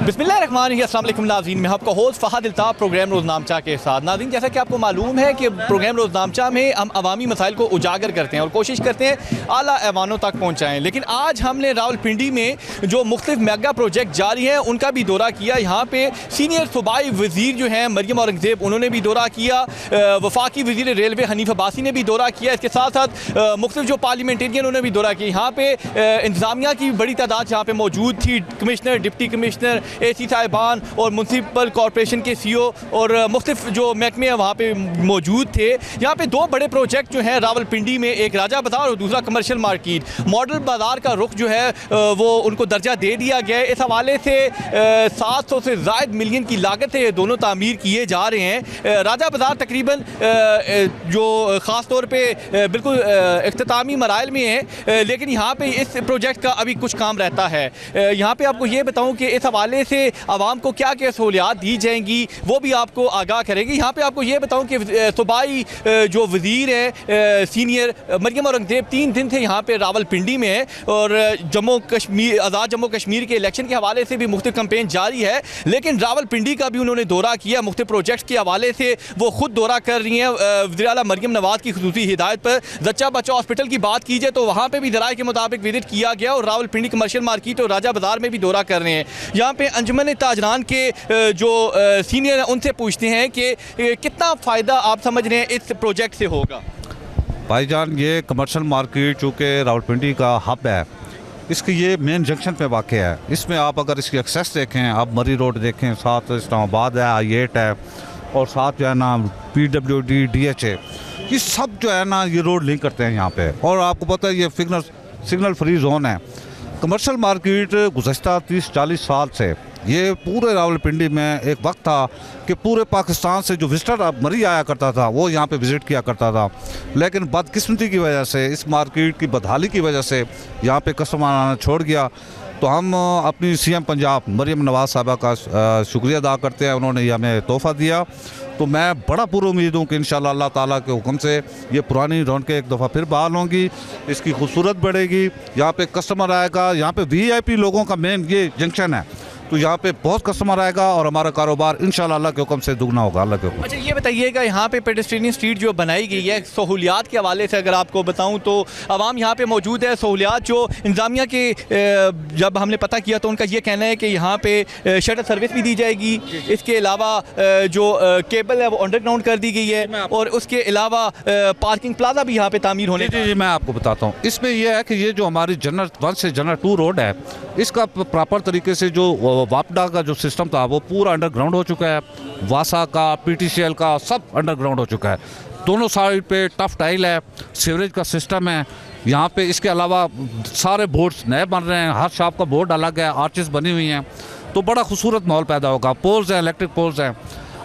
बिस्मिल्लाहिर्रहमानिर्रहीम, अस्सलाम वालेकुम नाज़रीन। मैं आपका होस्ट फ़हद अल्ताफ़ प्रोग्राम रोज़नामचा के साथ। नाज़रीन, जैसा कि आपको मालूम है कि प्रोग्राम रोज़नामचा में हम अवामी मसाइल को उजागर करते हैं और कोशिश करते हैं आला ऐवानों तक पहुँचाएँ। लेकिन आज हमने रावलपिंडी में जो मुख्तलिफ मेगा प्रोजेक्ट जारी हैं उनका भी दौरा किया। यहाँ पर सीनियर सूबाई वज़ीर जो हैं मरियम औरंगज़ेब, उन्होंने भी दौरा किया। वफाकी वज़ीर रेलवे हनीफ अब्बासी ने भी दौरा किया। इसके साथ साथ मुख्तलिफ जो पार्लियामेंटेरियन उन्होंने भी दौरा किया। यहाँ पर इंतज़ामिया की बड़ी तादाद यहाँ पर मौजूद थी। कमिश्नर, डिप्टी कमिश्नर, AC साहिबान और म्यूनसिपल कॉरपोरेशन के CEO और मुख्तलिफ जो महकमे हैं वहाँ पे मौजूद थे। यहाँ पे दो बड़े प्रोजेक्ट जो हैं रावलपिंडी में, एक राजा बाज़ार और दूसरा कमर्शियल मार्केट। मॉडल बाज़ार का रुख जो है वो उनको दर्जा दे दिया गया है। इस हवाले से 700 से ज़ायद मिलियन की लागत से ये दोनों तामीर किए जा रहे हैं। राजा बाज़ार तकरीबन जो ख़ास तौर पर बिल्कुल इख्तितामी मराइल में है, लेकिन यहाँ पर इस प्रोजेक्ट का अभी कुछ काम रहता है। यहाँ पर आपको ये बताऊँ कि इस हवाले से आवाम को क्या क्या सहूलियात दी जाएंगी वो भी आपको आगाह करेंगे। यहाँ पे आपको ये बताऊं कि सूबाई जो वज़ीर है सीनियर मरियम औरंगज़ेब 3 दिन से यहाँ पे रावलपिंडी में है और जम्मू कश्मीर, आज़ाद जम्मू कश्मीर के इलेक्शन के हवाले से भी मुख्तलिफ कैंपेन जारी है। लेकिन रावलपिंडी का भी उन्होंने दौरा किया। मुख्तलिफ प्रोजेक्ट्स के हवाले से वो खुद दौरा कर रही हैं। वज़ीर आला मरियम नवाज़ की खुसूसी हिदायत पर जच्चा बच्चा हॉस्पिटल की बात कीजिए तो वहाँ पर भी ज़राए के मुताबिक विजिट किया गया और रावलपिंडी कमर्शियल मार्केट और राजा बाज़ार में भी दौरा कर रहे हैं। यहाँ पे अंजुमन ताजरान के जो सीनियर हैं उनसे पूछते हैं कि कितना फ़ायदा आप समझ रहे हैं इस प्रोजेक्ट से होगा। भाईजान, ये कमर्शियल मार्केट चूँकि रावलपिंडी का हब है, इसकी ये मेन जंक्शन पे वाक़ है। इसमें आप अगर इसकी एक्सेस देखें, आप मरी रोड देखें, साथ इस्लामाबाद है, I8 है और साथ जो है ना PWD DHA, ये सब जो है ना ये रोड लिंक करते हैं यहाँ पे। और आपको पता है ये सिग्नल फ्री जोन है। कमर्शियल मार्केट गुज़श्ता 30-40 साल से ये पूरे रावलपिंडी में एक वक्त था कि पूरे पाकिस्तान से जो विजिटर मरी आया करता था वो यहाँ पे विज़िट किया करता था। लेकिन बदकिस्मती की वजह से, इस मार्केट की बदहाली की वजह से यहाँ पे कस्टमर आना छोड़ गया। तो हम अपनी CM पंजाब मरियम नवाज़ साहबा का शुक्रिया अदा करते हैं, उन्होंने ये हमें तोहफ़ा दिया। तो मैं बड़ा पुरुमीद हूँ कि इंशाअल्लाह अल्लाह ताला के हुक्म से ये पुरानी रौनकें एक दफ़ा फिर बहाल होंगी, इसकी खूबसूरत बढ़ेगी, यहाँ पे कस्टमर आएगा। यहाँ पे VIP लोगों का मेन ये जंक्शन है, तो यहाँ पे बहुत कस्टमर आएगा और हमारा कारोबार इंशाअल्लाह अल्लाह के हुक्म से दुगना होगा। अल्लाह के हुक्म। अच्छा, ये बताइएगा यहाँ पे पेडेस्ट्रियन स्ट्रीट जो बनाई गई है, सहूलियात के हवाले से अगर आपको बताऊँ तो आवाम यहाँ पे मौजूद है। सहूलियात जो इंतज़ामिया के जब हमने पता किया तो उनका ये कहना है कि यहाँ पे शटल सर्विस भी दी जाएगी। इसके अलावा जो केबल है वो अंडरग्राउंड कर दी गई है और उसके अलावा पार्किंग प्लाजा भी यहाँ पे तामीर होने। जी, मैं आपको बताता हूँ। इसमें यह है कि ये जो हमारी जनरल 1 से जनरल 2 रोड है, इसका प्रॉपर तरीके से जो वापडा का जो सिस्टम था वो पूरा अंडरग्राउंड हो चुका है। वासा का, PTCL का सब अंडरग्राउंड हो चुका है। दोनों साइड पे टफ टाइल है, सीवरेज का सिस्टम है यहाँ पे। इसके अलावा सारे बोर्ड्स नए बन रहे हैं, हर शॉप का बोर्ड अलग है, आर्चेस बनी हुई हैं, तो बड़ा खूबसूरत माहौल पैदा होगा। पोल्स हैं, इलेक्ट्रिक पोल्स हैं।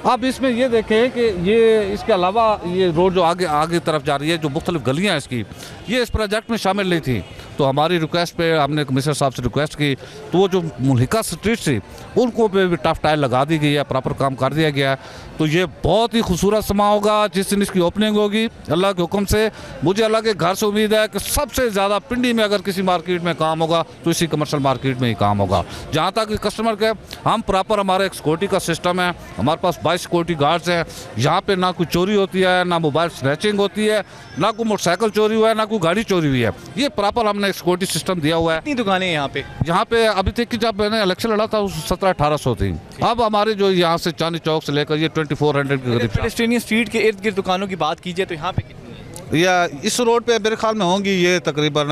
अब इसमें ये देखें कि ये इसके अलावा ये रोड जो आगे तरफ जा रही है, जो मुख्तलिफ गलियाँ इसकी, ये इस प्रोजेक्ट में शामिल नहीं थी। तो हमारी रिक्वेस्ट पे हमने कमिश्नर साहब से रिक्वेस्ट की तो वो जो मुल्हिका स्ट्रीट थी उनको पे भी टफ टाइल लगा दी गई है, प्रॉपर काम कर दिया गया है। तो ये बहुत ही खूबसूरत समा होगा जिस दिन इसकी ओपनिंग होगी अल्लाह के हुक्म से। मुझे अल्लाह के घर से उम्मीद है कि सबसे ज़्यादा पिंडी में अगर किसी मार्केट में काम होगा तो इसी कमर्शियल मार्केट में ही काम होगा। जहाँ तक कस्टमर के, हम प्रॉपर हमारा एक सिक्योरिटी का सिस्टम है, हमारे पास 22 सिक्योरिटी गार्ड्स हैं। यहाँ पे ना कोई चोरी होती है, ना मोबाइल स्नैचिंग होती है, ना कोई मोटरसाइकिल चोरी हुआ है, ना कोई गाड़ी चोरी हुई है। ये प्रॉपर हमने एक सिक्योरिटी सिस्टम दिया हुआ है। कितनी दुकानें हैं यहाँ पे? अभी तक जब मैंने इलेक्शन लड़ा था 1700-1800 थी। अब हमारे जो यहाँ से चांदनी चौक से लेकर ये 2400 के करीब। पेडेस्ट्रियन स्ट्रीट के इर्द गिर्द दुकानों की बात कीजिए तो यहाँ पे कितनी है? या इस रोड पे मेरे ख्याल में होंगी ये तकरीबन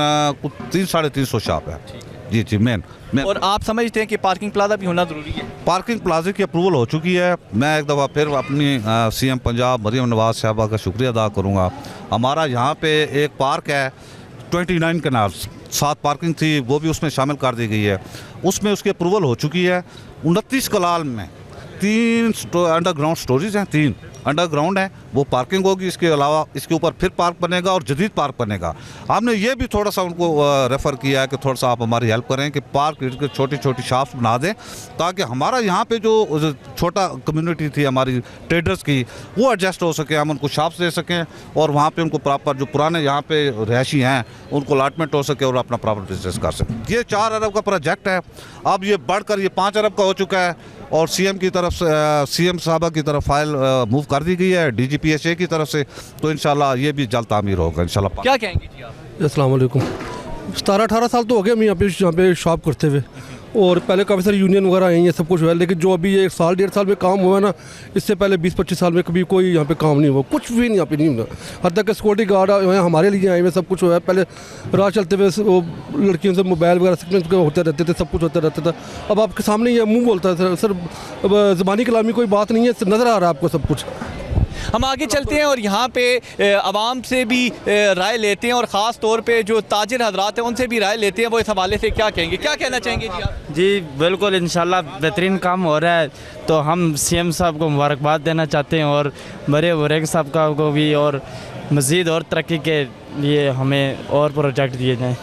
300-350 शॉप है। जी मेन। और आप समझते हैं कि पार्किंग प्लाजा भी होना ज़रूरी है? पार्किंग प्लाजा की अप्रूवल हो चुकी है। मैं एक दफ़ा फिर अपनी CM पंजाब मरियम नवाज़ साहबा का शुक्रिया अदा करूँगा। हमारा यहाँ पे एक पार्क है 29 कैनाल्स, 7 पार्किंग थी वो भी उसमें शामिल कर दी गई है। उसमें उसकी अप्रूवल हो चुकी है। 29 कलाल में 3 अंडरग्राउंड स्टोरेज हैं, 3 अंडरग्राउंड है, वो पार्किंग होगी, इसके अलावा इसके ऊपर फिर पार्क बनेगा और जदीद पार्क बनेगा। हमने ये भी थोड़ा सा उनको रेफ़र किया है कि थोड़ा सा आप हमारी हेल्प करें कि पार्क छोटी छोटी शॉप्स बना दें, ताकि हमारा यहाँ पे जो छोटा कम्युनिटी थी हमारी ट्रेडर्स की, वो एडजस्ट हो सके, हम उनको शॉप्स दे सकें और वहाँ पे उनको प्रॉपर जो पुराने यहाँ पे रहायशी हैं उनको अलॉटमेंट हो सके और अपना प्रॉपर बिजनेस कर सकें। ये 4 अरब का प्रोजेक्ट है, अब ये बढ़कर ये 5 अरब का हो चुका है और सीएम की तरफ से सीएम साहबा की तरफ फाइल मूव कर दी गई है DGPHA की तरफ से, तो इंशाल्लाह ये भी जल्द तामीर होगा इंशाल्लाह। क्या कहेंगे जी आप? अस्सलाम वालेकुम। 17-18 साल तो हो गए हम यहाँ पे शॉप करते हुए, और पहले काफ़ी सारी यूनियन वगैरह आई हैं, सब कुछ हुआ है, लेकिन जो अभी 1 साल 1.5 साल में काम हुआ है ना, इससे पहले 20-25 साल में कभी कोई यहाँ पे काम नहीं हुआ, कुछ भी यहाँ पे नहीं हुआ। हद तक सिक्योरिटी गार्ड हमारे लिए आए हुए, सब कुछ हुआ है। पहले राह चलते हुए वो लड़कियों से मोबाइल वगैरह होते रहते थे, सब कुछ होता रहता था। अब आपके सामने ये मुँह बोलता है सर, अब ज़बानी कलामी कोई बात नहीं है, नज़र आ रहा है आपको सब कुछ। हम आगे चलते हैं और यहाँ पे आवाम से भी राय लेते हैं और ख़ास तौर पे जो ताजिर हजरात हैं उनसे भी राय लेते हैं, वो इस हवाले से क्या कहेंगे, क्या कहना चाहेंगे जी आप? जी बिल्कुल, इंशाल्लाह बेहतरीन काम हो रहा है, तो हम सीएम साहब को मुबारकबाद देना चाहते हैं और बड़े वरेग साहब का को भी, और मज़ीद और तरक्की के लिए हमें और प्रोजेक्ट दिए जाएँ।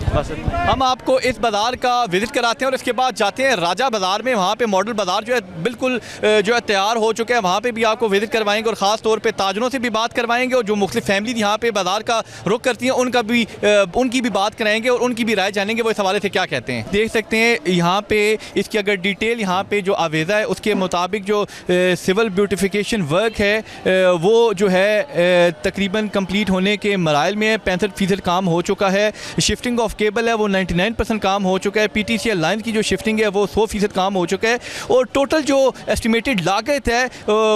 हम आपको इस बाज़ार का विज़िट कराते हैं और इसके बाद जाते हैं राजा बाज़ार में। वहाँ पे मॉडल बाज़ार जो है बिल्कुल जो है तैयार हो चुका है, वहाँ पे भी आपको विज़िट करवाएंगे और ख़ास तौर पे ताजरों से भी बात करवाएंगे और जो मुख्तलिफ फैमिली यहाँ पे बाज़ार का रुख करती हैं उनकी भी बात कराएंगे और उनकी भी राय जानेंगे वो इस हवाले से क्या कहते हैं। देख सकते हैं यहाँ पे इसकी अगर डिटेल यहाँ पे जो आवेज़ा है उसके मुताबिक जो सिविल ब्यूटिफिकेशन वर्क है वो जो है तकरीबन कम्प्लीट होने के मराइल में है। 65% काम हो चुका है। शिफ्टिंग ऑफ केबल है वो 99% काम हो चुका है। PTCL लाइन की जो शिफ्टिंग है वो 100% काम हो चुका है और टोटल जो एस्टिमेटेड लागत है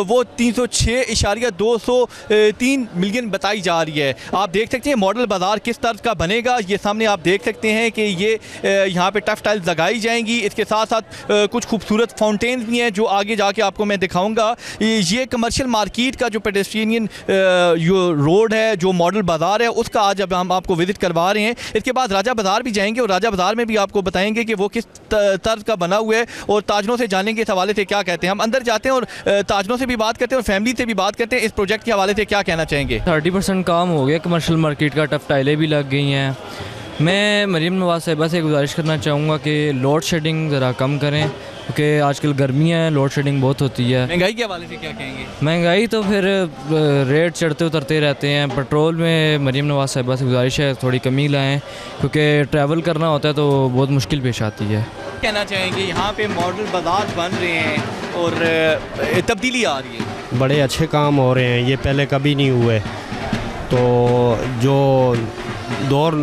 वो 306.203 मिलियन बताई जा रही है। आप देख सकते हैं मॉडल बाज़ार किस तर्ज का बनेगा। ये सामने आप देख सकते हैं कि ये यहाँ पे टफ टाइल्स लगाई जाएंगी। इसके साथ साथ कुछ खूबसूरत फाउंटेन भी हैं जो आगे जाके आपको मैं दिखाऊंगा। ये कमर्शियल मार्केट का जो पेडेस्ट्रियन रोड है, जो मॉडल बाज़ार है, उसका आज अब हम आपको विजिट करवा रहे हैं। इसके बाद राजा बाज़ार भी जाएंगे और राजा बाज़ार में भी आपको बताएंगे कि वो किस तर्ज का बना हुआ है और ताजरों से जानेंगे इस हवाले से क्या कहते हैं। हम अंदर जाते हैं और ताजरों से भी बात करते हैं और फैमिली से भी बात करते हैं। इस प्रोजेक्ट के हवाले से क्या कहना चाहेंगे? 30% काम हो गया कमर्शियल मार्केट का, टफ टाइलें भी लग गई हैं। मैं मरीम नवाज साहिबा से गुजारिश करना चाहूँगा कि लोड शेडिंग ज़रा कम करें, क्योंकि आजकल गर्मियाँ हैं, लोड शेडिंग बहुत होती है। महंगाई के हवाले से क्या कहेंगे? महंगाई तो फिर रेट चढ़ते उतरते रहते हैं। पेट्रोल में मरीम नवाज साहिबा से गुजारिश है थोड़ी कमी लाएँ, क्योंकि ट्रैवल करना होता है तो बहुत मुश्किल पेश आती है। कहना चाहेंगे यहाँ पे मॉडल बाज़ार बन रहे हैं और तब्दीली आ रही है, बड़े अच्छे काम हो रहे हैं, ये पहले कभी नहीं हुए। तो जो दौर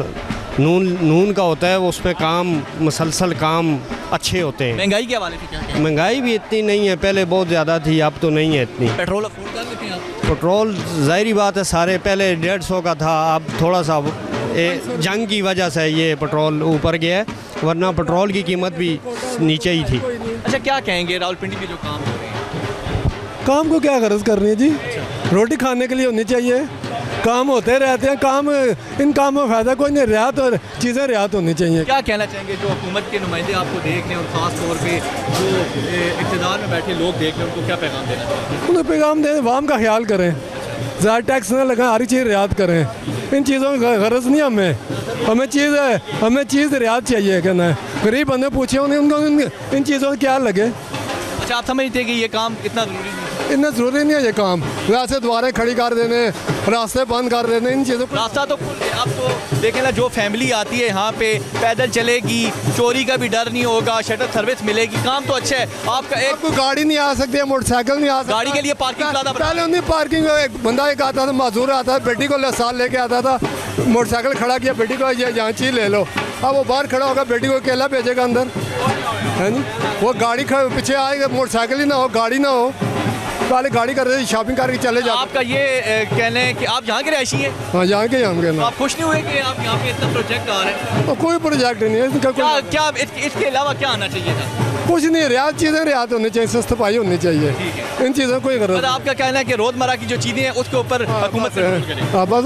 नून का होता है वो उसमें काम मुसलसल काम अच्छे होते हैं। महंगाई के हवाले से क्या कहेंगे? महंगाई भी इतनी नहीं है, पहले बहुत ज़्यादा थी, अब तो नहीं है इतनी। पेट्रोल अफोर्ड कर लेते हैं आप? पेट्रोल ज़ाहिरी बात है, सारे पहले 150 का था, अब थोड़ा सा जंग की वजह से ये पेट्रोल ऊपर गया है, वरना पेट्रोल की कीमत भी नीचे ही थी। अच्छा, क्या कहेंगे रावलपिंडी में जो काम हो रहे हैं? काम को क्या गरज करनी है जी, रोटी खाने के लिए होनी चाहिए, काम होते रहते हैं, काम इन कामों में फ़ायदा कोई नहीं, रियायत और चीज़ें रियायत होनी चाहिए। क्या कहना चाहेंगे जो हुकूमत के नुमाइंदे आपको देख रहे हैं और ख़ास तौर पे जो इक़्तिदार में बैठे लोग देख रहे हैं, उनको क्या पैगाम देना चाहिए? उन्हें पैगाम दें, वाम का ख्याल करें, ज़्यादा टैक्स ना लगाएं, हर चीज़ रियायत करें। इन चीज़ों की गरज नहीं हमें चीज़ रियायत चाहिए। कहना है गरीब बंदे पूछे उन्हें उनको इन चीज़ों का क्या लगे। अच्छा, आप समझते हैं कि ये काम इतना ज़रूरी नहीं है? इतना ज़रूरी नहीं है ये काम, वैसे द्वारें खड़ी कर देने, रास्ते बंद कर देने, इन चीज़ों रास्ता तो आप तो देखें ना, जो फैमिली आती है यहाँ पे पैदल चलेगी, चोरी का भी डर नहीं होगा, शटल सर्विस मिलेगी, काम तो अच्छा है। आपका आपको गाड़ी नहीं आ सकती है, मोटरसाइकिल नहीं आ सकती, गाड़ी के लिए पार्किंग ज़्यादा पहले उन्हीं पार्किंग में एक बंदा एक आता था, मजदूर आता था, बेटी को साल लेके आता था, मोटरसाइकिल खड़ा किया, बेटी को ये यहाँ चीज़ ले लो, अब वो बाहर खड़ा होगा, बेटी को अकेला भेजेगा अंदर, है नहीं? वो गाड़ी पीछे आएगा, मोटरसाइकिल ही ना हो, गाड़ी ना हो, पहले गाड़ी कर रहे शॉपिंग करके चले जाओ। आपका ये कहना है कि आप यहाँ के रहशी हैं? हाँ, यहाँ के तो आप खुश नहीं हुए कि आप यहाँ पे इतना प्रोजेक्ट आ रहे हैं? तो कोई प्रोजेक्ट नहीं है क्या इसके अलावा क्या आना चाहिए था? कुछ नहीं, रियायत चीज़ें रियायत होनी चाहिए, सस्ती होनी चाहिए, इन चीज़ों कोई गरज। आपका कहना है कि रोज़मर्रा की जो चीज़ें हैं उसके ऊपर हुकूमत बस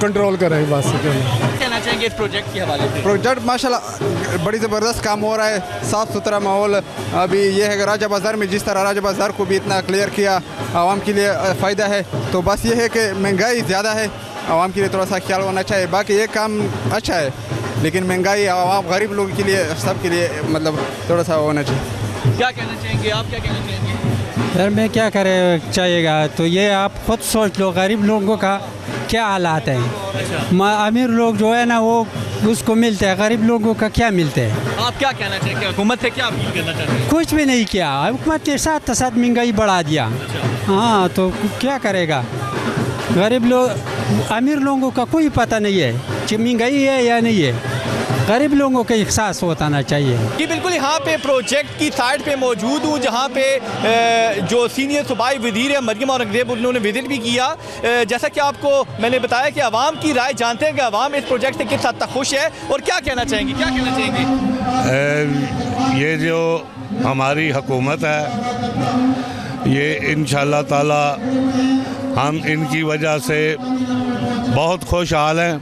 कंट्रोल करें, बस कहना चाहिए चाहेंगे इस प्रोजेक्ट के हवाले से? प्रोजेक्ट माशाल्लाह बड़ी ज़बरदस्त काम हो रहा है, साफ़ सुथरा माहौल। अभी ये है कि राजा बाज़ार में जिस तरह राजा बाज़ार को भी इतना क्लियर किया, आवाम के लिए फ़ायदा है। तो बस ये है कि महंगाई ज़्यादा है, आवाम के लिए थोड़ा सा ख्याल होना चाहिए। बाकी ये काम अच्छा है, लेकिन महंगाई आवाम गरीब लोगों के लिए, सब के लिए मतलब थोड़ा सा होना चाहिए। क्या कहना चाहेंगे आप, क्या कहना चाहेंगे? यार मैं क्या करे चाहिएगा, तो ये आप खुद सोच लो गरीब लोगों का क्या हालात हैं। अमीर लोग जो है ना वो उसको मिलते हैं, गरीब लोगों का क्या मिलते हैं। आप क्या कहना चाहेंगे, हुकूमत से क्या अपील करना चाहते हैं? कुछ भी नहीं किया, हुकूमत के साथ महंगाई बढ़ा दिया। हाँ तो क्या करेगा गरीब लोग, अमीर लोगों का कोई पता नहीं है कि महंगाई है या नहीं है, गरीब लोगों का एहसास होना चाहिए। कि बिल्कुल यहाँ पे प्रोजेक्ट की साइड पे मौजूद हूँ, जहाँ पे जो सीनियर सूबाई वज़ीर है मरियम औरंगज़ेब, उन्होंने विज़िट भी किया। जैसा कि आपको मैंने बताया कि आवाम की राय जानते हैं कि आवाम इस प्रोजेक्ट से किस हद तक खुश है और क्या कहना चाहेंगे, क्या कहना चाहेंगे? ये जो हमारी हुकूमत है, ये इंशाअल्लाह ताला हम इनकी वजह से बहुत खुशहाल हैं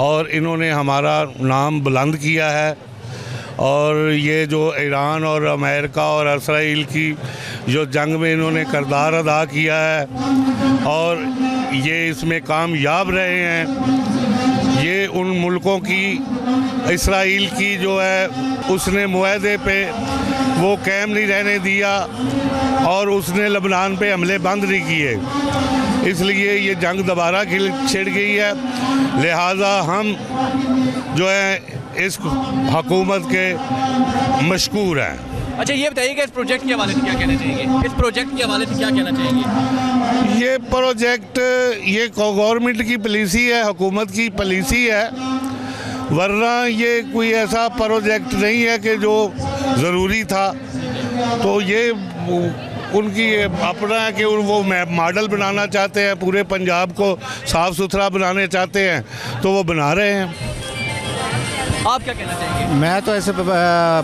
और इन्होंने हमारा नाम बुलंद किया है। और ये जो ईरान और अमेरिका और इसराइल की जो जंग में इन्होंने किरदार अदा किया है और ये इसमें कामयाब रहे हैं। ये उन मुल्कों की, इसराइल की जो है उसने मुआहदे पे वो कायम नहीं रहने दिया और उसने लबनान पे हमले बंद नहीं किए, इसलिए ये जंग दोबारा छिड़ गई है। लिहाजा हम जो है इस हुकूमत के मशकूर हैं। अच्छा ये बताइएगा इस प्रोजेक्ट के हवाले से क्या कहना चाहेंगे, इस प्रोजेक्ट के हवाले से क्या कहना चाहेंगे? ये प्रोजेक्ट ये गवर्नमेंट की पॉलिसी है, हुकूमत की पॉलिसी है, वरना ये कोई ऐसा प्रोजेक्ट नहीं है कि जो ज़रूरी था। तो ये उनकी अपना है कि वो मॉडल बनाना चाहते हैं, पूरे पंजाब को साफ़ सुथरा बनाने चाहते हैं, तो वो बना रहे हैं। आप क्या कहना चाहेंगे? मैं तो ऐसे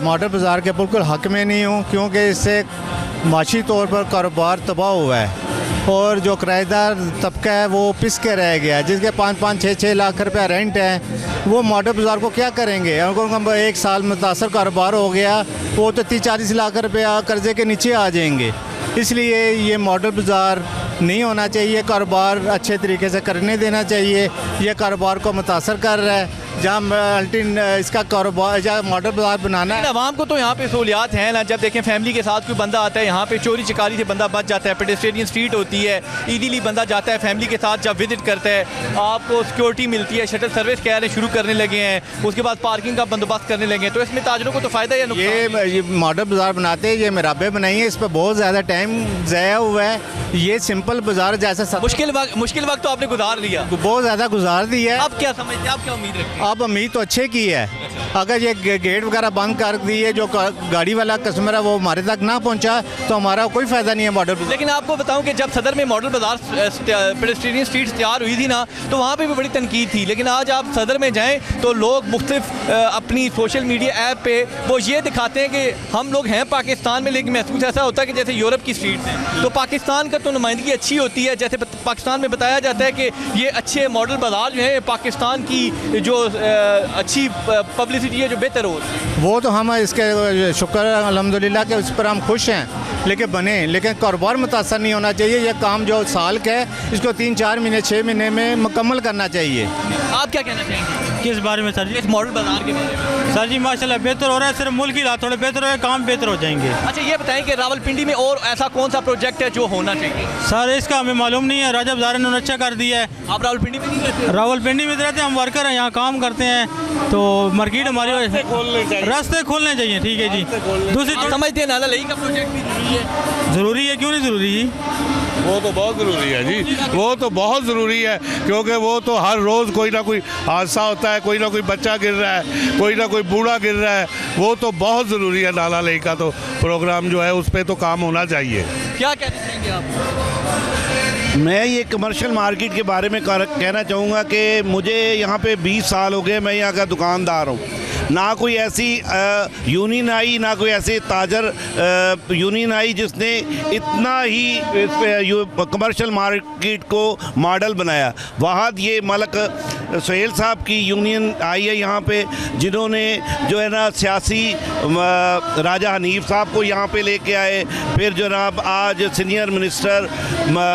मॉडल बाज़ार के बिल्कुल हक़ में नहीं हूँ, क्योंकि इससे माशी तौर पर कारोबार तबाह हुआ है और जो किराएदार तबका है वो पिस के रह गया, जिसके 5-5, 6-6 लाख रुपया रेंट है, वो मॉडल बाज़ार को क्या करेंगे। अगर एक साल मुतासर कारोबार हो गया, वो तो 30-40 लाख रुपया कर्ज़े के नीचे आ जाएंगे। इसलिए ये मॉडल बाज़ार नहीं होना चाहिए, कारोबार अच्छे तरीके से करने देना चाहिए। ये कारोबार को मुतासर कर रहा है, जहाँ इसका कारोबार जहाँ मॉडल बाज़ार बनाना है। आवाम को तो यहाँ पे सहूलियात हैं ना, जब देखें फैमिली के साथ कोई बंदा आता है यहाँ पे चोरी चकारी से बंदा बच जाता है, पेडेस्ट्रियन स्ट्रीट होती है, ईजीली बंदा जाता है फैमिली के साथ जब विजिट करता है, आपको सिक्योरिटी मिलती है, शटल सर्विस कह रहे शुरू करने लगे हैं, उसके बाद पार्किंग का बंदोबस्त करने लगे हैं, तो इसमें ताजरों को तो फ़ायदा है या नुकसान? ये मॉडल बाज़ार बनाते हैं, ये मराबे बनाई है, इस पर बहुत ज़्यादा टाइम ज़ाया हुआ है। ये सिंपल बाज़ार जैसा मुश्किल वक्त तो आपने गुजार लिया, बहुत ज़्यादा गुजार दिया है। अब क्या समझते हैं, आप क्या उम्मीद रखते हैं? अब उम्मीद तो अच्छे की है, अगर ये गेट वगैरह बंद कर दिए, जो गाड़ी वाला कस्टमर है वो हमारे तक ना पहुंचा, तो हमारा कोई फ़ायदा नहीं है मॉडल। लेकिन आपको बताऊं कि जब सदर में मॉडल बाज़ार पेडेस्ट्रियन स्ट्रीट तैयार हुई थी ना, तो वहाँ पे भी बड़ी तनकीद थी, लेकिन आज आप सदर में जाएँ तो लोग मुख्तलिफ अपनी सोशल मीडिया ऐप पे वो ये दिखाते हैं कि हम लोग हैं पाकिस्तान में, लेकिन महसूस ऐसा होता है कि जैसे यूरोप की स्ट्रीट हैं। तो पाकिस्तान का तो नुमाइंदगी अच्छी होती है, जैसे पाकिस्तान में बताया जाता है कि ये अच्छे मॉडल बाज़ार जो है पाकिस्तान की जो अच्छी पब्लिसिटी है जो बेहतर हो, वो तो हम इसके शुक्र अल्हम्दुलिल्लाह के उस पर हम खुश हैं, लेकिन बने, लेकिन कारोबार मुतासर नहीं होना चाहिए। ये काम जो साल का है इसको 3-4 महीने 6 महीने में मुकम्मल करना चाहिए। आप क्या कहना चाहेंगे किस बारे में सर जी? इस मॉडल बाज़ार के बारे में? सर जी माशाल्लाह बेहतर हो रहा है, सिर्फ मुल्क की थोड़ा बेहतर हो रहा है, काम बेहतर हो जाएंगे। अच्छा ये बताएं कि रावलपिंडी में और ऐसा कौन सा प्रोजेक्ट है जो होना चाहिए? सर इसका हमें मालूम नहीं है, राजा बाज़ार ने अच्छा कर दिया है। आप रावलपिंडी में नहीं रहते? रावलपिंडी में रहते हैं, हम वर्कर हैं, यहाँ काम करते हैं, तो मार्केट हमारी रास्ते खोलने चाहिए। ठीक है जी। दूसरी समझते हैं नाला लई का प्रोजेक्ट भी ज़रूरी है, क्यों नहीं ज़रूरी जी? वो तो बहुत ज़रूरी है जी, वो तो बहुत ज़रूरी है, क्योंकि वो तो हर रोज़ कोई ना कोई हादसा होता है, कोई ना कोई बच्चा गिर रहा है, कोई ना कोई बूढ़ा गिर रहा है, वो तो बहुत ज़रूरी है। नाला लेक का तो प्रोग्राम जो है उस पर तो काम होना चाहिए। क्या कहना चाहेंगे आप? मैं ये कमर्शियल मार्केट के बारे में कहना चाहूँगा कि मुझे यहाँ पे 20 साल हो गए, मैं यहाँ का दुकानदार हूँ। ना कोई ऐसी यूनियन आई, ना कोई ऐसे ताजर यूनियन आई जिसने इतना ही कमर्शियल मार्केट को मॉडल बनाया। वहाँ ये मलक सुहेल साहब की यूनियन आई है यहाँ पे, जिन्होंने जो है ना सियासी राजा हनीफ साहब को यहाँ पे लेके आए। फिर जनाब आज सीनियर मिनिस्टर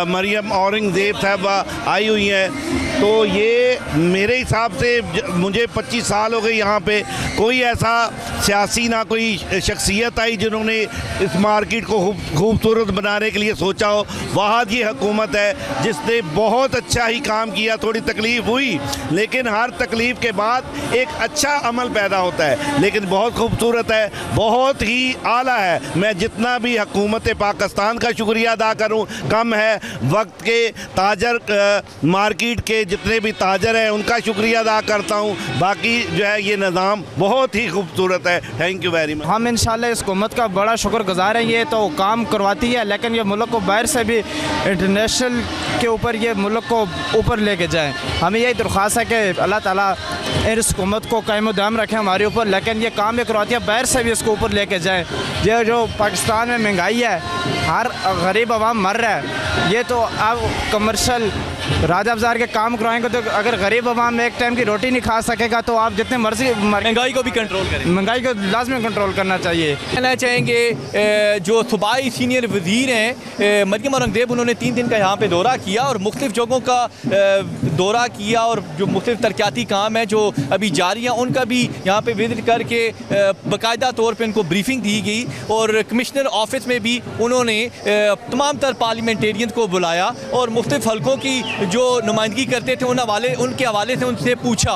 मरियम औरंगज़ेब साहबा आई हुई हैं। तो ये मेरे हिसाब से मुझे 25 साल हो गए यहाँ पे, कोई ऐसा सियासी ना कोई शख्सियत आई जिन्होंने इस मार्केट को खूबसूरत बनाने के लिए सोचा हो। वहाँ की हुकूमत है जिसने बहुत अच्छा ही काम किया। थोड़ी तकलीफ़ हुई लेकिन हर तकलीफ़ के बाद एक अच्छा अमल पैदा होता है। लेकिन बहुत खूबसूरत है, बहुत ही आला है। मैं जितना भी हुकूमत पाकिस्तान का शुक्रिया अदा करूँ कम है। वक्त के ताजर मार्केट के जितने भी ताजर हैं उनका शुक्रिया अदा करता हूँ। बाकी जो है ये निज़ाम बहुत ही खूबसूरत है। Thank you very much. हम इंशाल्लाह इस हुकूमत का बड़ा शुक्रगुजार हैं। ये तो काम करवाती है, लेकिन ये मुल्क को बाहर से भी इंटरनेशनल के ऊपर ये मुल्क को ऊपर लेके जाएं। हमें यही दरख्वास्त है कि अल्लाह ताला इस हुकूमत को कायम दाम रखें हमारे ऊपर, लेकिन ये काम भी करवाती है, बाहर से भी इसको ऊपर लेके जाएँ। ये जो पाकिस्तान में महंगाई है, हर गरीब आवाम मर रहा है। ये तो अब कमर्शल राजा बाजार के काम करवाएंगे तो अगर गरीब आवाम एक टाइम की रोटी नहीं खा सकेगा तो आप जितने मर्जी महंगाई को भी कंट्रोल करें। महंगाई को लाजमी कंट्रोल करना चाहिए। कहना चाहेंगे जो सूबाई सीनियर वज़ीर हैं मरियम औरंगज़ेब, उन्होंने 3 दिन का यहाँ पे दौरा किया और मुख्तलिफ़ जगहों का दौरा किया और जो मुख्तलिफ़ तरक्याती काम है जो अभी जारी हैं उनका भी यहाँ पे विज़िट करके बाकायदा तौर पर उनको ब्रीफिंग दी गई। और कमिश्नर ऑफिस में भी उन्होंने तमाम तर पार्लियामेंटेरियन को बुलाया और मुख्तलिफ़ हल्कों की जो नुमाइंदगी करते थे उनके हवाले से उनसे पूछा।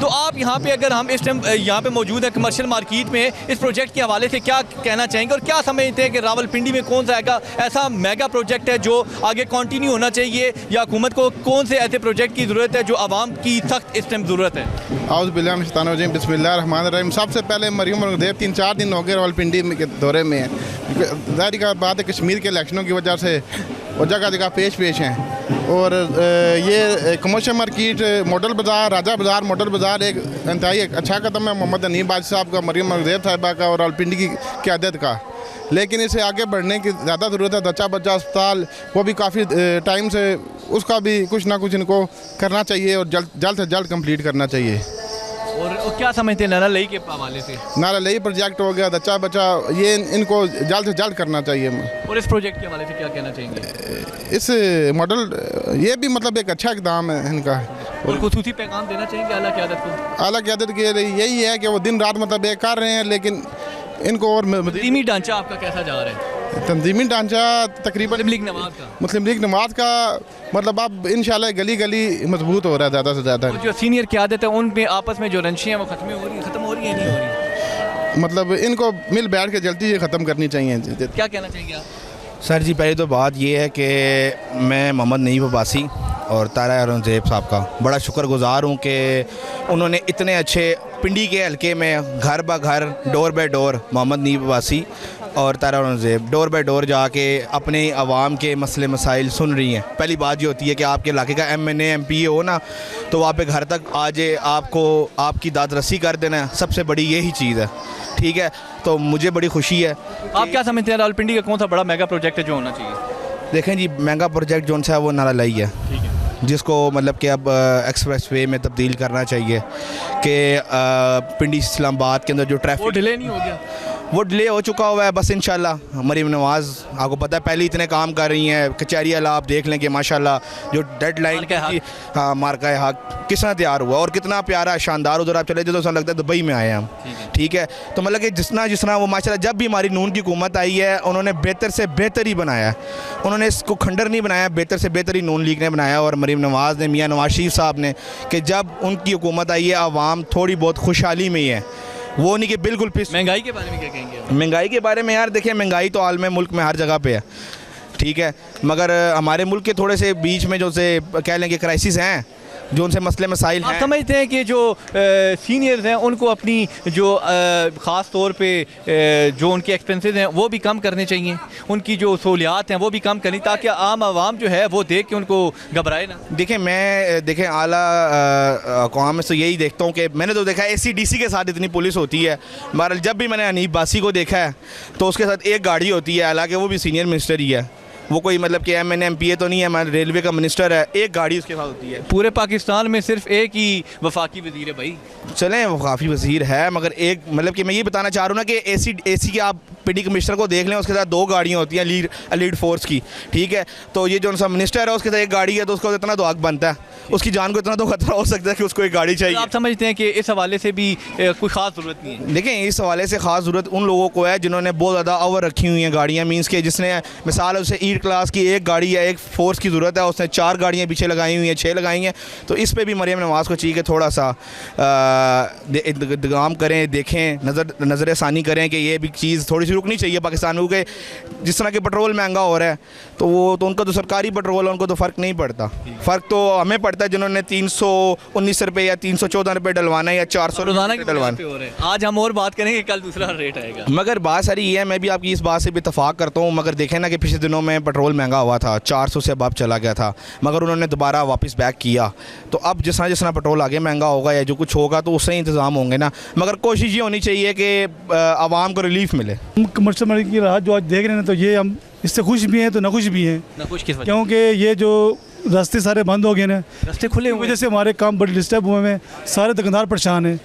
तो आप यहाँ पे अगर हम इस टाइम यहाँ पे मौजूद है कमर्शियल मार्केट में, इस प्रोजेक्ट के हवाले से क्या कहना चाहेंगे और क्या समझते हैं कि रावलपिंडी में कौन सा ऐसा मेगा प्रोजेक्ट है जो आगे कंटिन्यू होना चाहिए, या हुकूमत को कौन से ऐसे प्रोजेक्ट की ज़रूरत है जो आवाम की सख्त इस टाइम ज़रूरत है? आउज़ बिल्लाहि मिनश शैतानिर रजीम, बिस्मिल्लाहिर्रहमानिर्रहीम। सबसे पहले मरियम औरंगज़ेब 3-4 दिन हो गए रावलपिंडी के दौरे में है। ज़ाहिर का बात है कश्मीर के इलेक्शनों की वजह से वो जगह जगह पेश हैं। और ये कमर्शियल मार्केट, मॉडल बाज़ार, राजा बाज़ार, मॉडल बाज़ार एक इंतहाई अच्छा कदम है मोहम्मद हनीफ बाजी साहब का, मरियम औरंगज़ेब साहिबा का और रावलपिंडी की क़यादत का। लेकिन इसे आगे बढ़ने की ज़्यादा ज़रूरत है। बच्चा अस्पताल वो भी काफ़ी टाइम से, उसका भी कुछ ना कुछ इनको करना चाहिए और जल्द से जल्द कंप्लीट करना चाहिए। और क्या समझते हैं नारा लई के हवाले से? नारा लई प्रोजेक्ट हो गया, बच्चा ये इनको जल्द से जल्द करना चाहिए। और इस प्रोजेक्ट के हवाले से क्या कहना चाहेंगे? इस मॉडल ये भी मतलब एक अच्छा इक़दाम है इनका। और खुसूसी पैगाम देना चाहेंगे आला क़यादत को? आला क़यादत के यही है कि वो दिन रात मतलब ये कर रहे हैं, लेकिन इनको और तंजीमी ढांचा आपका कैसा जा रहा है? तंजीमी ढांचा तकरीबन मुस्लिम लीग नवाज का मतलब अब इंशाल्लाह गली गली मजबूत हो रहा है ज़्यादा से ज़्यादा। जो सीनियर क़यादत है उनमें आपस में जो रंजिशें हैं वो ख़त्म हो रही हैं नहीं हो रही? मतलब इनको मिल बैठ के जल्दी से ख़त्म करनी चाहिए। क्या कहना चाहेंगे आप? सर जी, पहले तो बात ये है कि मैं मोहम्मद नईम अब्बासी और तारा औरंगज़ेब साहब का बड़ा शुक्रगुजार हूँ कि उन्होंने इतने अच्छे पिंडी के हल्के में घर ब घर, door by door Mohammad Naeem Abbasi और Tara Aurangzeb door by door जाके अपने आवाम के मसले मसाइल सुन रही हैं। पहली बात ये होती है कि आपके इलाके का MNA MP हो ना, तो वहाँ पे घर तक आ जाए, आपको आपकी दाद रसी कर देना, सबसे बड़ी यही चीज़ है। ठीक है, तो मुझे बड़ी खुशी है। आप क्या समझते हैं रावलपिंडी का कौन सा बड़ा मेगा प्रोजेक्ट है जो होना चाहिए? देखें जी, मेगा प्रोजेक्ट जो सा है वो नारा लई है, जिसको मतलब कि अब एक्सप्रेस वे में तब्दील करना चाहिए कि पिंडी इस्लामाबाद के अंदर जो ट्रैफिक वो डिले नहीं हो गया, वो डिले हो चुका हुआ है। बस इंशाल्लाह मरीम नवाज़ आपको पता है पहले इतने काम कर रही हैं, कचहरी वाला आप देख लें कि माशाल्लाह जो डेडलाइन की, हाँ, मार्का हक कितना तैयार हुआ और कितना प्यारा शानदार। उधर आप चले जाए तो ऐसा लगता है दुबई में आए हम। ठीक है, तो मतलब कि जितना वो माशाल्लाह जब भी हमारी नून की हुकूमत आई है उन्होंने बेहतर से बेहतर ही बनाया, उन्होंने इसको खंडर नहीं बनाया, बेहतर से बेहतर ही नून लीग ने बनाया और मरीम नवाज़ ने, मियाँ नवाज शरीफ साहब ने, कि जब उनकी हुकूमत आई है आवाम थोड़ी बहुत खुशहाली में ही है, वो नहीं कि बिल्कुल पिस। महंगाई के बारे में क्या कहेंगे? महंगाई के बारे में यार देखिए, महंगाई तो आलम मुल्क में हर जगह पे है। ठीक है, मगर हमारे मुल्क के थोड़े से बीच में जो से कह लें कि क्राइसिस हैं, जो उनसे मसले मसाइल हैं। आप समझते हैं कि जो सीनियर्स हैं उनको अपनी जो ख़ास तौर पे जो उनके एक्सपेंसेस हैं वो भी कम करने चाहिए, उनकी जो सहूलियात हैं वो भी कम करनी, ताकि आम आवाम जो है वो देख के उनको घबराए ना। देखें आला अक़वाम में तो यही देखता हूँ कि मैंने तो देखा है ACDC के साथ इतनी पुलिस होती है। बहरहाल जब भी मैंने हनीफ बासी को देखा है तो उसके साथ एक गाड़ी होती है, हालांकि वो भी सीनियर मिनिस्टर ही है, वो कोई मतलब कि MNMPA तो नहीं है, हमारे रेलवे का मिनिस्टर है, एक गाड़ी उसके पास होती है। पूरे पाकिस्तान में सिर्फ एक ही वफाकी वजीर है भाई। चलें वो काफ़ी वजीर है, मगर एक मतलब कि मैं ये बताना चाह रहा हूँ ना कि AC के आप PD कमिश्नर को देख लें, उसके साथ 2 गाड़ियाँ होती हैं लीड फोर्स की, ठीक है। तो ये जो उनका मिनिस्टर है उसके साथ एक गाड़ी है, तो उसको इतना तो हक बनता है, उसकी जान को इतना तो खतरा हो सकता है कि उसको एक गाड़ी चाहिए। आप समझते हैं कि इस हवाले से भी कोई ख़ास ज़रूरत नहीं है? देखें, इस हवाले से ख़ास ज़रूरत उन लोगों को है जिन्होंने बहुत ज़्यादा ओवर रखी हुई हैं गाड़ियाँ, मींस के जिसने मिसाल है उसे E क्लास की एक गाड़ी है, एक फोर्स की ज़रूरत है, उसने 4 गाड़ियाँ पीछे लगाई हुई हैं, 6 लगाई हैं। तो इस पर भी मरीम नवाज़ को चाहिए कि थोड़ा सा इंतज़ाम करें, देखें, नज़र षानी करें कि ये भी चीज़ थोड़ी सी रुकनी चाहिए पाकिस्तान में, क्योंकि जिस तरह के पेट्रोल महंगा हो रहा है तो वो तो उनका तो सरकारी पेट्रोल है, उनको तो फ़र्क नहीं पड़ता। फ़र्क तो हमें पड़ता है जिन्होंने 319 रुपये या 314 रुपये डलवाना है या 400 रोज़ाना डलवाना। आज हम और बात करेंगे, कल दूसरा रेट आएगा। मगर बात सारी ये है, मैं भी आपकी इस बात से भी इत्तेफाक करता हूँ, मगर देखें ना कि पिछले दिनों में पेट्रोल महंगा हुआ था, 400 से अब चला गया था, मगर उन्होंने दोबारा वापस बैक किया। तो अब जिस तरह पेट्रोल आगे महंगा होगा या जो कुछ होगा तो उससे इंतज़ाम होंगे ना, मगर कोशिश ये होनी चाहिए कि आवाम को रिलीफ मिले। कमर्शियल मार्केट की राहत जो आज देख रहे हैं तो ये हम इससे खुश भी हैं तो नाखुश भी हैं, क्योंकि ये जो रास्ते सारे बंद हो गए हैं, रास्ते खुले हुए, वजह से हमारे काम बड़े डिस्टर्ब हुए हैं, सारे दुकानदार परेशान हैं।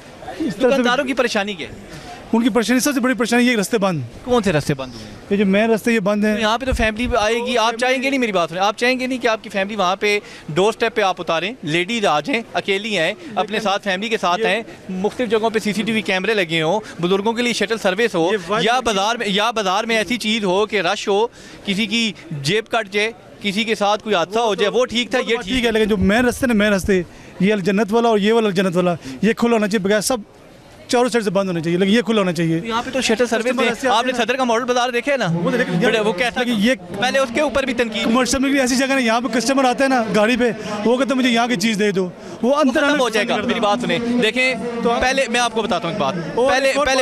दुकानदारों की परेशानी क्या है? उनकी परेशानी, सबसे बड़ी परेशानी ये रास्ते बंद। कौन से रास्ते बंद हुए? ये जो मेन रास्ते ये बंद हैं। यहाँ पे तो फैमिली आएगी, आप चाहेंगे नहीं, मेरी बात सुनिए, आप चाहेंगे नहीं कि आपकी फैमिली वहाँ पे डोर स्टेप पे आप उतारें, लेडीज आ जाएँ, अकेली हैं, अपने साथ फैमिली के साथ हैं, मुख्तलिफ जगहों पे CCTV कैमरे लगे हों, बुजुर्गों के लिए शटल सर्विस हो, या बाज़ार में ऐसी चीज़ हो कि रश हो, किसी की जेब कट जाए, किसी के साथ कोई हादसा हो जाए, वो ठीक था, ये ठीक है। लेकिन जो मेन रास्ते ये अलजन्नत वाला और ये वाला अलजन्नत वाला, ये खुला होना चाहिए, बगैर सब चारों साइड से बंद होने चाहिए, लेकिन ये खुला होना चाहिए। यहाँ पे तो शटर सर्विस है, आपने सदर का मॉडल बाजार देखे ना, वो कैसा, ये पहले उसके ऊपर भी तनकीद। कमर्शियल में ऐसी जगह है, यहाँ पे कस्टमर आते हैं ना गाड़ी पे, वो कहते हैं मुझे यहाँ की चीज़ दे दो, वो अंदर हो जाएगा। मेरी बात सुने, देखें तो पहले मैं आपको बताता हूँ एक बात,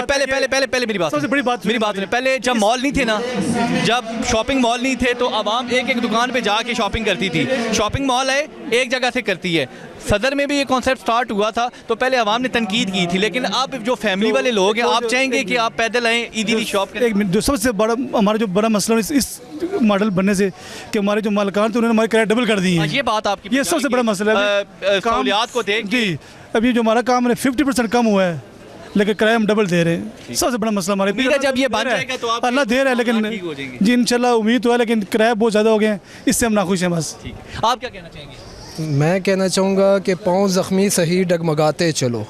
पहले मेरी बात, सबसे बड़ी बात मेरी बात सुने, पहले जब मॉल नहीं थे ना, जब शॉपिंग मॉल नहीं थे तो आवाम एक दुकान पे जाके शॉपिंग करती थी। शॉपिंग मॉल है, एक जगह से करती है। सदर में भी ये कॉन्सेप्ट स्टार्ट हुआ था तो पहले आवाम ने तनकीद की थी, लेकिन अब जो फैमिली वाले लोग हैं, आप चाहेंगे कि आप पैदल आएँ, ईदी शॉप करें। जो सबसे बड़ा हमारा जो बड़ा मसला है इस मॉडल बनने से कि हमारे जो मालिकान थे उन्होंने हमारे किराए डबल कर दिए हैं। ये बात आपकी, ये सबसे बड़ा मसला है। सहूलियात को देख जी, अभी जो हमारा काम है 50% कम हुआ है, लेकिन किराया हम डबल दे रहे हैं। सबसे बड़ा मसला हमारे, जब ये बन जाएगा तो आप अल्लाह दे रहा है, लेकिन जी इंशाल्लाह उम्मीद तो है, लेकिन किराया बहुत ज़्यादा हो गया है, इससे हम नाखुश हैं बस। आप क्या कहना चाहेंगे? मैं कहना चाहूँगा कि पाँव ज़ख्मी सही डगमगाते चलो,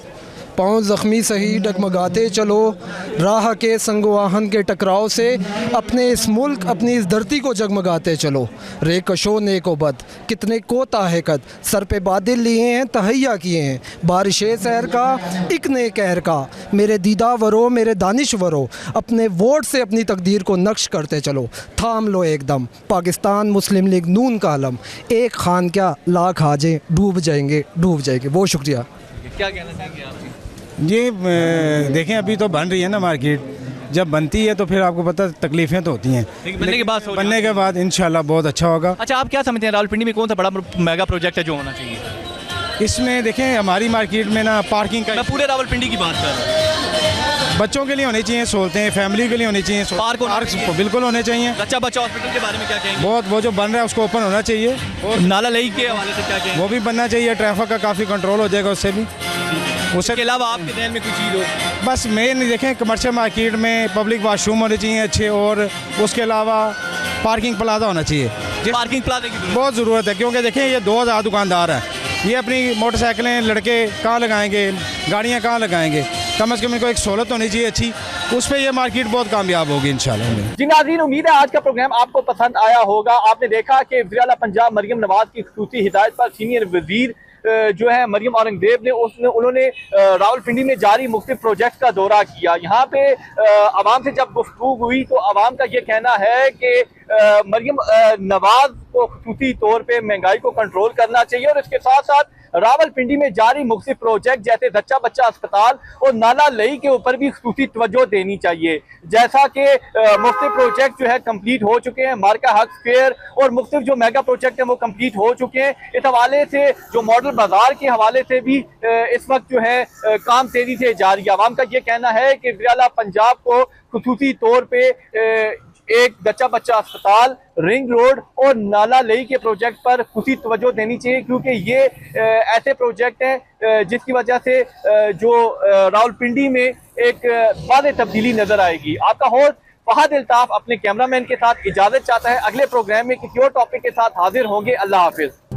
पाँव ज़ख्मी सही डगमगाते चलो, राह के संगवाहन के टकराव से अपने इस मुल्क, अपनी इस धरती को जगमगाते चलो। रेकशो नेको बद कितने को ताहकद, सर पे बादल लिए हैं, तहैया किए हैं, बारिश सहर का एक ने कहर का, मेरे दीदावरो मेरे दानिशवरो, अपने वोट से अपनी तकदीर को नक्श करते चलो। थाम लो एकदम पाकिस्तान मुस्लिम लीग नून का आलम, एक खान क्या लाख हाजें डूब जाएंगे। बहुत शुक्रिया। क्या कहना चाहेंगे आप? ये देखें, अभी तो बन रही है ना मार्केट, जब बनती है तो फिर आपको पता तकलीफ़ें तो होती हैं, बनने के बाद इंशाल्लाह बहुत अच्छा होगा। अच्छा, आप क्या समझते हैं रावलपिंडी में कौन सा बड़ा मेगा प्रोजेक्ट है जो होना चाहिए? इसमें देखें हमारी मार्केट में ना पार्किंग का, मैं पूरे रावलपिंडी की बात कर रहा हूँ, बच्चों के लिए होनी चाहिए सहूलतें, फैमिली के लिए होनी चाहिए पार्क बिल्कुल होने चाहिए। बच्चा हॉस्पिटल के बारे में क्या कहेंगे? बहुत, वो जो बन रहा है उसको ओपन होना चाहिए, और नाला लई के हवाले से क्या कहेंगे? वो भी बनना चाहिए, ट्रैफिक का काफ़ी कंट्रोल हो जाएगा उससे भी। उसके अलावा आपके ध्यान में कोई चीज़ हो? बस मेन देखें कमर्शियल मार्केट में पब्लिक वाशरूम होने चाहिए अच्छे, और उसके अलावा पार्किंग प्लाजा होना चाहिए। पार्किंग प्लाजा की बहुत ज़रूरत है, क्योंकि देखें ये 2000 दुकानदार हैं, ये अपनी मोटरसाइकिलें लड़के कहाँ लगाएंगे, गाड़ियाँ कहाँ लगाएंगे, कम से कम इनको एक सहूलत होनी चाहिए अच्छी, उस पर यह मार्केट बहुत कामयाब होगी इंशाल्लाह। जी नाज़रीन, उम्मीद है आज का प्रोग्राम आपको पसंद आया होगा। आपने देखा कि वज़ीर आला पंजाब मरियम नवाज़ की खुसूसी हिदायत पर सीनियर वज़ीर जो है मरियम औरंगज़ेब ने उन्होंने रावलपिंडी में जारी मुख्तलिफ प्रोजेक्ट का दौरा किया। यहाँ पे आवाम से जब गुफ्तगू हुई तो आवाम का ये कहना है कि मरियम नवाज़ को खुसूसी तौर पे महंगाई को कंट्रोल करना चाहिए, और इसके साथ साथ रावलपिंडी में जारी मुख्तलिफ प्रोजेक्ट जैसे जच्चा बच्चा अस्पताल और नाला लई के ऊपर भी खुसूसी तवज्जो देनी चाहिए। जैसा कि मुख्तलिफ प्रोजेक्ट जो है कंप्लीट हो चुके हैं, मार्का हक स्क्वायर और मुख्तलिफ जो मेगा प्रोजेक्ट हैं वो कंप्लीट हो चुके हैं। इस हवाले से जो मॉडल बाजार के हवाले से भी इस वक्त जो है काम तेजी से जारी है। आवाम का ये कहना है कि वज़ीर आला पंजाब को खुसूसी तौर पे एक बच्चा बच्चा अस्पताल, रिंग रोड और नाला लई के प्रोजेक्ट पर खुशी तवज्जो देनी चाहिए, क्योंकि ये ऐसे प्रोजेक्ट हैं जिसकी वजह से जो रावलपिंडी में एक वाज़ेह तब्दीली नजर आएगी। आपका होस्ट फहद अल्ताफ अपने कैमरामैन के साथ इजाजत चाहता है। अगले प्रोग्राम में किसी और टॉपिक के साथ हाजिर होंगे। अल्लाह हाफिज।